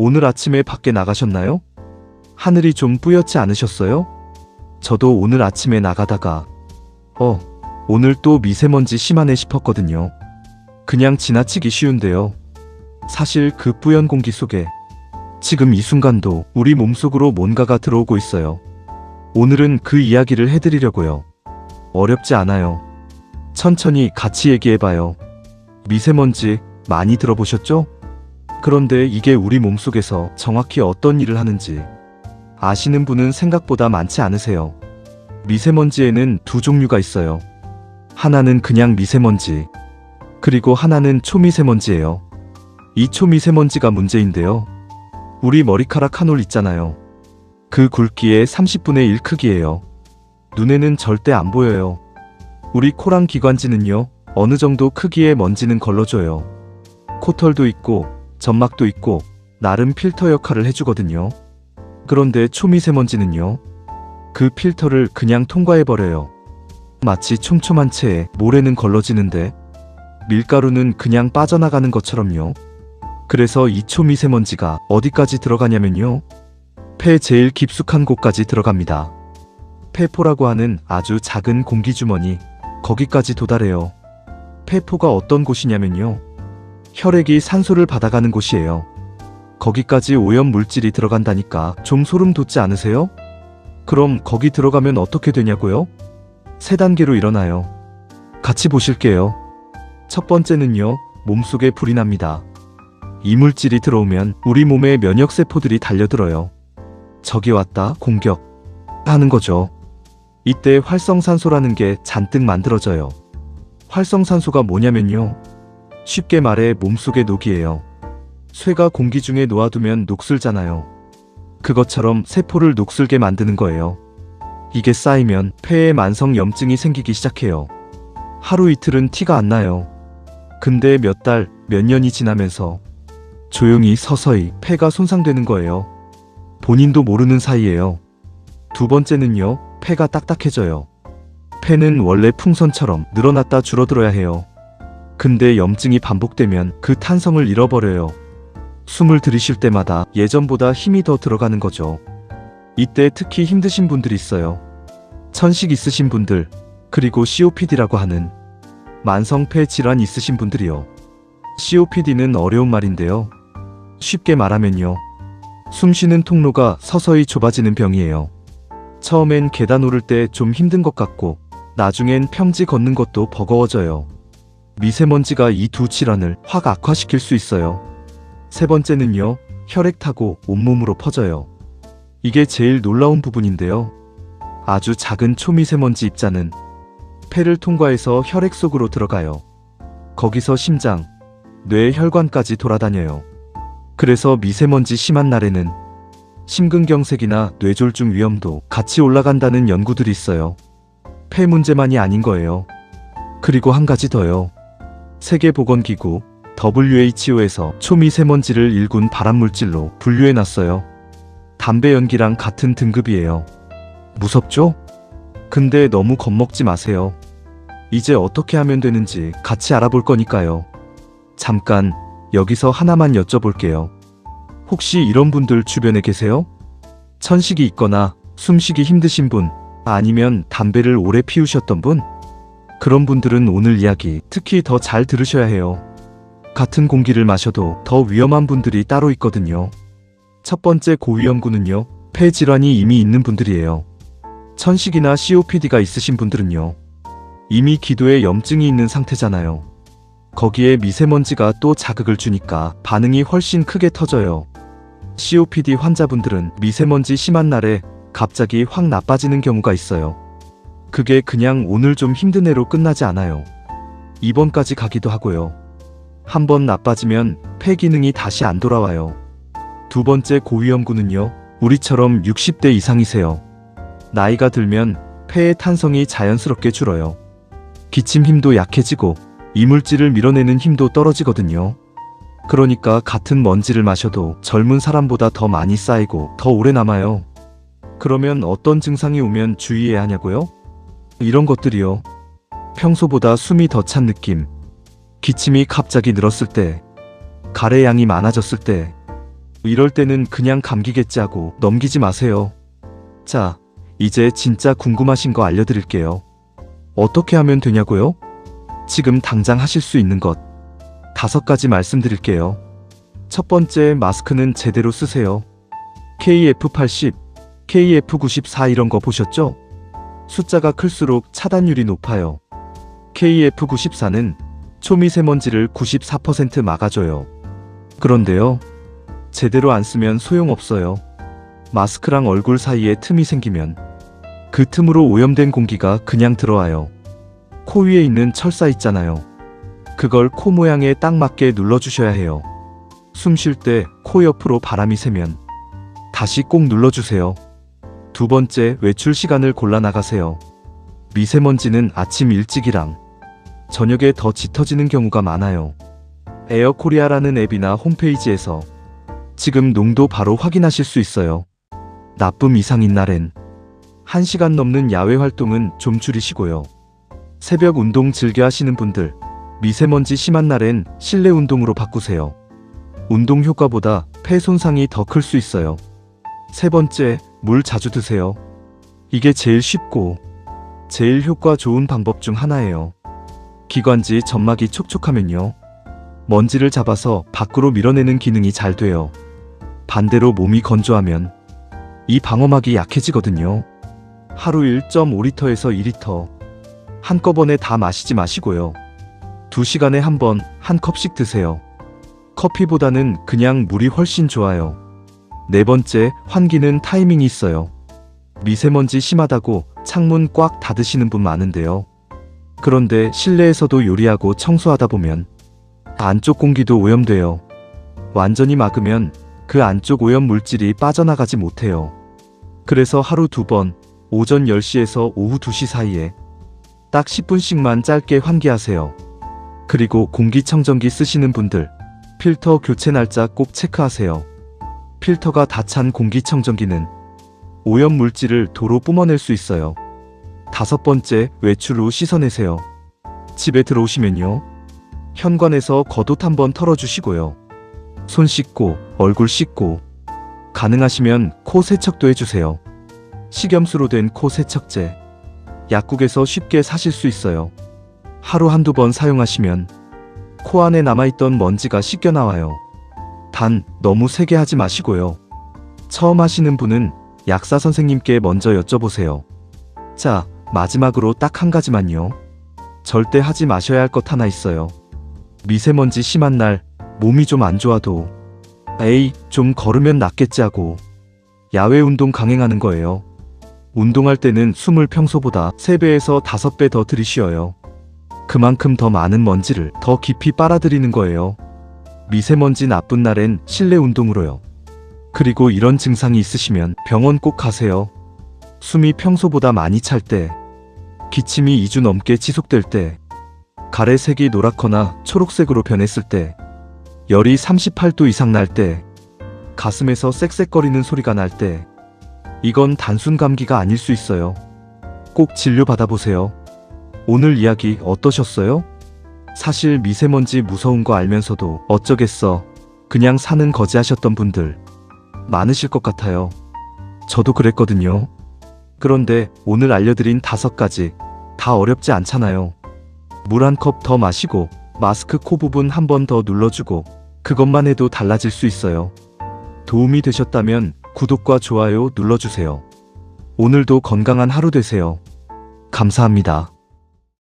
오늘 아침에 밖에 나가셨나요? 하늘이 좀 뿌옇지 않으셨어요? 저도 오늘 아침에 나가다가 오늘 또 미세먼지 심하네 싶었거든요. 그냥 지나치기 쉬운데요. 사실 그 뿌연 공기 속에 지금 이 순간도 우리 몸속으로 뭔가가 들어오고 있어요. 오늘은 그 이야기를 해드리려고요. 어렵지 않아요. 천천히 같이 얘기해봐요. 미세먼지 많이 들어보셨죠? 그런데 이게 우리 몸속에서 정확히 어떤 일을 하는지 아시는 분은 생각보다 많지 않으세요. 미세먼지에는 두 종류가 있어요. 하나는 그냥 미세먼지, 그리고 하나는 초미세먼지예요. 이 초미세먼지가 문제인데요. 우리 머리카락 한 올 있잖아요. 그 굵기의 30분의 1 크기예요. 눈에는 절대 안 보여요. 우리 코랑 기관지는요, 어느 정도 크기의 먼지는 걸러줘요. 코털도 있고 점막도 있고 나름 필터 역할을 해주거든요. 그런데 초미세먼지는요, 그 필터를 그냥 통과해버려요. 마치 촘촘한 체에 모래는 걸러지는데 밀가루는 그냥 빠져나가는 것처럼요. 그래서 이 초미세먼지가 어디까지 들어가냐면요, 폐 제일 깊숙한 곳까지 들어갑니다. 폐포라고 하는 아주 작은 공기주머니, 거기까지 도달해요. 폐포가 어떤 곳이냐면요, 혈액이 산소를 받아가는 곳이에요. 거기까지 오염 물질이 들어간다니까 좀 소름 돋지 않으세요? 그럼 거기 들어가면 어떻게 되냐고요? 3단계로 일어나요. 같이 보실게요. 첫 번째는요, 몸속에 불이 납니다. 이물질이 들어오면 우리 몸에 면역세포들이 달려들어요. 적이 왔다, 공격 하는 거죠. 이때 활성산소라는 게 잔뜩 만들어져요. 활성산소가 뭐냐면요, 쉽게 말해 몸속의 녹이에요. 쇠가 공기 중에 놓아두면 녹슬잖아요. 그것처럼 세포를 녹슬게 만드는 거예요. 이게 쌓이면 폐에 만성 염증이 생기기 시작해요. 하루 이틀은 티가 안 나요. 근데 몇 달, 몇 년이 지나면서 조용히 서서히 폐가 손상되는 거예요. 본인도 모르는 사이에요. 두 번째는요, 폐가 딱딱해져요. 폐는 원래 풍선처럼 늘어났다 줄어들어야 해요. 근데 염증이 반복되면 그 탄성을 잃어버려요. 숨을 들이쉴 때마다 예전보다 힘이 더 들어가는 거죠. 이때 특히 힘드신 분들이 있어요. 천식 있으신 분들, 그리고 COPD라고 하는 만성폐 질환 있으신 분들이요. COPD는 어려운 말인데요. 쉽게 말하면요, 숨쉬는 통로가 서서히 좁아지는 병이에요. 처음엔 계단 오를 때 좀 힘든 것 같고 나중엔 평지 걷는 것도 버거워져요. 미세먼지가 이 두 질환을 확 악화시킬 수 있어요. 세 번째는요, 혈액 타고 온몸으로 퍼져요. 이게 제일 놀라운 부분인데요. 아주 작은 초미세먼지 입자는 폐를 통과해서 혈액 속으로 들어가요. 거기서 심장, 뇌, 혈관까지 돌아다녀요. 그래서 미세먼지 심한 날에는 심근경색이나 뇌졸중 위험도 같이 올라간다는 연구들이 있어요. 폐 문제만이 아닌 거예요. 그리고 한 가지 더요. 세계보건기구 WHO에서 초미세먼지를 일군 발암물질로 분류해놨어요. 담배 연기랑 같은 등급이에요. 무섭죠? 근데 너무 겁먹지 마세요. 이제 어떻게 하면 되는지 같이 알아볼 거니까요. 잠깐 여기서 하나만 여쭤볼게요. 혹시 이런 분들 주변에 계세요? 천식이 있거나 숨쉬기 힘드신 분, 아니면 담배를 오래 피우셨던 분? 그런 분들은 오늘 이야기 특히 더 잘 들으셔야 해요. 같은 공기를 마셔도 더 위험한 분들이 따로 있거든요. 첫 번째 고위험군은요, 폐 질환이 이미 있는 분들이에요. 천식이나 COPD가 있으신 분들은요, 이미 기도에 염증이 있는 상태잖아요. 거기에 미세먼지가 또 자극을 주니까 반응이 훨씬 크게 터져요. COPD 환자분들은 미세먼지 심한 날에 갑자기 확 나빠지는 경우가 있어요. 그게 그냥 오늘 좀 힘든 애로 끝나지 않아요. 입원까지 가기도 하고요. 한번 나빠지면 폐 기능이 다시 안 돌아와요. 두 번째 고위험군은요, 우리처럼 60대 이상이세요. 나이가 들면 폐의 탄성이 자연스럽게 줄어요. 기침 힘도 약해지고 이물질을 밀어내는 힘도 떨어지거든요. 그러니까 같은 먼지를 마셔도 젊은 사람보다 더 많이 쌓이고 더 오래 남아요. 그러면 어떤 증상이 오면 주의해야 하냐고요? 이런 것들이요. 평소보다 숨이 더 찬 느낌, 기침이 갑자기 늘었을 때, 가래양이 많아졌을 때, 이럴 때는 그냥 감기겠지 하고 넘기지 마세요. 자, 이제 진짜 궁금하신 거 알려드릴게요. 어떻게 하면 되냐고요? 지금 당장 하실 수 있는 것 5가지 말씀드릴게요. 첫 번째, 마스크는 제대로 쓰세요. KF80, KF94 이런 거 보셨죠? 숫자가 클수록 차단율이 높아요. KF94는 초미세먼지를 94% 막아줘요. 그런데요, 제대로 안 쓰면 소용없어요. 마스크랑 얼굴 사이에 틈이 생기면 그 틈으로 오염된 공기가 그냥 들어와요. 코 위에 있는 철사 있잖아요. 그걸 코 모양에 딱 맞게 눌러주셔야 해요. 숨 쉴 때 코 옆으로 바람이 새면 다시 꼭 눌러주세요. 두 번째, 외출 시간을 골라 나가세요. 미세먼지는 아침 일찍이랑 저녁에 더 짙어지는 경우가 많아요. 에어코리아라는 앱이나 홈페이지에서 지금 농도 바로 확인하실 수 있어요. 나쁨 이상인 날엔 1시간 넘는 야외 활동은 좀 줄이시고요. 새벽 운동 즐겨 하시는 분들, 미세먼지 심한 날엔 실내 운동으로 바꾸세요. 운동 효과보다 폐 손상이 더 클 수 있어요. 세 번째, 물 자주 드세요. 이게 제일 쉽고 제일 효과 좋은 방법 중 하나예요. 기관지 점막이 촉촉하면요, 먼지를 잡아서 밖으로 밀어내는 기능이 잘 돼요. 반대로 몸이 건조하면 이 방어막이 약해지거든요. 하루 1.5리터에서 2리터 한꺼번에 다 마시지 마시고요. 2시간에 한 번 한 컵씩 드세요. 커피보다는 그냥 물이 훨씬 좋아요. 네 번째, 환기는 타이밍이 있어요. 미세먼지 심하다고 창문 꽉 닫으시는 분 많은데요. 그런데 실내에서도 요리하고 청소하다 보면 안쪽 공기도 오염돼요. 완전히 막으면 그 안쪽 오염 물질이 빠져나가지 못해요. 그래서 하루 2번, 오전 10시에서 오후 2시 사이에 딱 10분씩만 짧게 환기하세요. 그리고 공기청정기 쓰시는 분들, 필터 교체 날짜 꼭 체크하세요. 필터가 다 찬 공기청정기는 오염 물질을 도로 뿜어낼 수 있어요. 5번째, 외출 후 씻어내세요. 집에 들어오시면요, 현관에서 겉옷 한번 털어주시고요. 손 씻고 얼굴 씻고 가능하시면 코 세척도 해주세요. 식염수로 된 코 세척제, 약국에서 쉽게 사실 수 있어요. 하루 한두 번 사용하시면 코 안에 남아있던 먼지가 씻겨 나와요. 단 너무 세게 하지 마시고요. 처음 하시는 분은 약사 선생님께 먼저 여쭤보세요. 자, 마지막으로 딱 한 가지만요. 절대 하지 마셔야 할 것 하나 있어요. 미세먼지 심한 날 몸이 좀 안 좋아도 에이, 좀 걸으면 낫겠지 하고 야외 운동 강행하는 거예요. 운동할 때는 숨을 평소보다 3배에서 5배 더 들이쉬어요. 그만큼 더 많은 먼지를 더 깊이 빨아들이는 거예요. 미세먼지 나쁜 날엔 실내 운동으로요. 그리고 이런 증상이 있으시면 병원 꼭 가세요. 숨이 평소보다 많이 찰 때, 기침이 2주 넘게 지속될 때, 가래 색이 노랗거나 초록색으로 변했을 때, 열이 38도 이상 날 때, 가슴에서 쌕쌕거리는 소리가 날 때, 이건 단순 감기가 아닐 수 있어요. 꼭 진료 받아보세요. 오늘 이야기 어떠셨어요? 사실 미세먼지 무서운 거 알면서도 어쩌겠어, 그냥 사는 거지 하셨던 분들 많으실 것 같아요. 저도 그랬거든요. 그런데 오늘 알려드린 5가지 다 어렵지 않잖아요. 물 한 컵 더 마시고 마스크 코 부분 한 번 더 눌러주고 그것만 해도 달라질 수 있어요. 도움이 되셨다면 구독과 좋아요 눌러주세요. 오늘도 건강한 하루 되세요. 감사합니다.